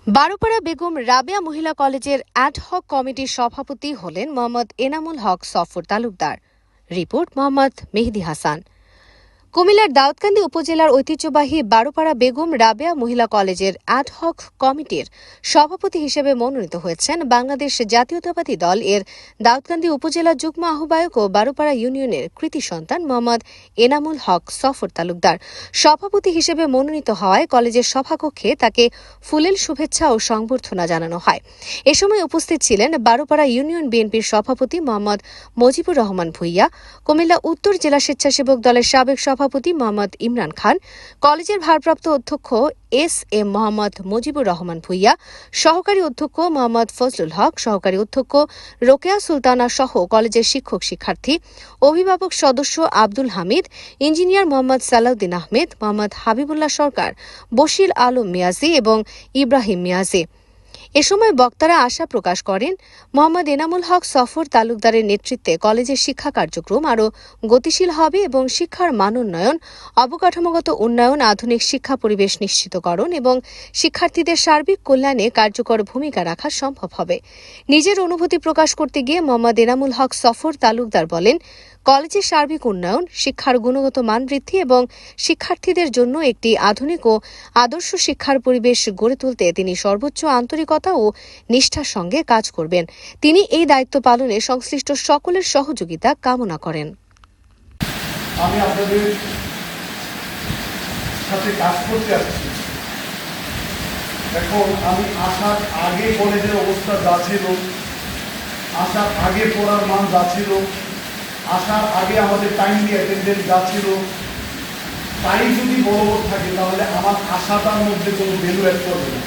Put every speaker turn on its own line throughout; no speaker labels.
বারোপাড়া বেগম রাবেয়া মহিলা কলেজের অ্যাডহক কমিটির সভাপতি হলেন মোহাম্মদ এনামুল হক সফর তালুকদার। রিপোর্ট মোহাম্মদ মেহেদী হাসান। কুমিল্লার দাউদকান্দি উপজেলার ঐতিহ্যবাহী বারোপাড়া বেগম রাবেয়া মহিলা কলেজের অ্যাডহক কমিটির সভাপতি হিসেবে মনোনীত হয়েছেন বাংলাদেশ জাতীয়তাবাদী দল এর দাউদকান্দি উপজেলা যুগ্ম আহ্বায়ক ও বারোপাড়া ইউনিয়নের কৃতি সন্তান মোহাম্মদ এনামুল হক সফর তালুকদার। সভাপতি হিসেবে মনোনীত হওয়ায় কলেজের সভাকক্ষে তাকে ফুলেল শুভেচ্ছা ও সংবর্ধনা জানানো হয়। এ সময় উপস্থিত ছিলেন বারোপাড়া ইউনিয়ন বিএনপির সভাপতি মোহাম্মদ মজিবুর রহমান ভূঁইয়া, কুমিল্লা উত্তর জেলা স্বেচ্ছাসেবক দলের সাবেক সভাপতি মোহাম্মদ ইমরান খান, কলেজের ভারপ্রাপ্ত অধ্যক্ষ এস.এম. মোহাম্মদ মজিবুর রহমান ভূঁইয়া, সহকারী অধ্যক্ষ মোহাম্মদ ফজলুল হক, সহকারী অধ্যক্ষ রোকেয়া সুলতানা সহ কলেজের শিক্ষক শিক্ষার্থী, অভিভাবক সদস্য আব্দুল হামিদ, ইঞ্জিনিয়ার মোহাম্মদ সালাউদ্দিন আহমেদ, মোহাম্মদ হাবিবুল্লাহ সরকার, বশির আলম মিয়াজি এবং ইব্রাহিম মিয়াজি। এ সময় বক্তারা আশা প্রকাশ করেন মোহাম্মদ এনামুল হক সফর তালুকদারের নেতৃত্বে কলেজের শিক্ষা কার্যক্রম আরও গতিশীল হবে এবং শিক্ষার মান উন্নয়ন, অবকাঠামোগত উন্নয়ন, আধুনিক শিক্ষা পরিবেশ নিশ্চিতকরণ এবং শিক্ষার্থীদের সার্বিক কল্যাণে কার্যকর ভূমিকা রাখা সম্ভব হবে। নিজের অনুভূতি প্রকাশ করতে গিয়ে মোহাম্মদ এনামুল হক সফর তালুকদার বলেন, কলেজের সার্বিক উন্নয়ন, শিক্ষার গুণগত মান বৃদ্ধি এবং শিক্ষার্থীদের জন্য একটি আধুনিক ও আদর্শ শিক্ষার পরিবেশ গড়ে তুলতে তিনি সর্বোচ্চ আন্তরিকতা ও নিষ্ঠার সঙ্গে কাজ করবেন। তিনি এই দায়িত্ব পালনে সংশ্লিষ্ট সকলের সহযোগিতা কামনা করেন।
আমি আপনাদের সাথে কাজ করতে আসছি। এখন আমি আসার আগে কলেজের অবস্থা যা ছিল, আসার আগে পড়ার মান যা ছিল, আসার আগে আমাদের টাইমলি অ্যাটেন্ডেন্স যা ছিল, তাই যদি বলবৎ থাকে তাহলে আমার আশাটার মধ্যে কোনো ভ্যালু অ্যাড করবে না।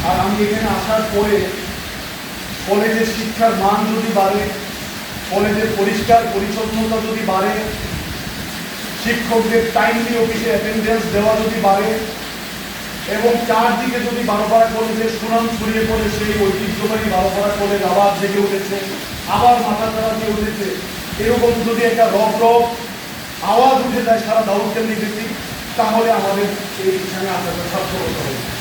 আর আমি এখানে আসার পরে কলেজের শিক্ষার মান যদি বাড়ে, কলেজের পরিষ্কার পরিচ্ছন্নতা যদি বাড়ে, শিক্ষকদের টাইমলি অফিসে অ্যাটেন্ডেন্স দেওয়া যদি বাড়ে এবং চারদিকে যদি বারোপাড়া কলেজের সুনাম ছড়িয়ে পড়ে, সেই ঐতিহ্যবাহী বারোপাড়া কলেজ আবার জেগে উঠেছে, আবার মাথা চারা দিয়ে উঠেছে, এরকম যদি একটা রব রব আওয়াজ উঠে যায় সারা দাউদকান্দি ভিত্তিক, তাহলে আমাদের এই এখানে আসাটা সার্থকতা হবে।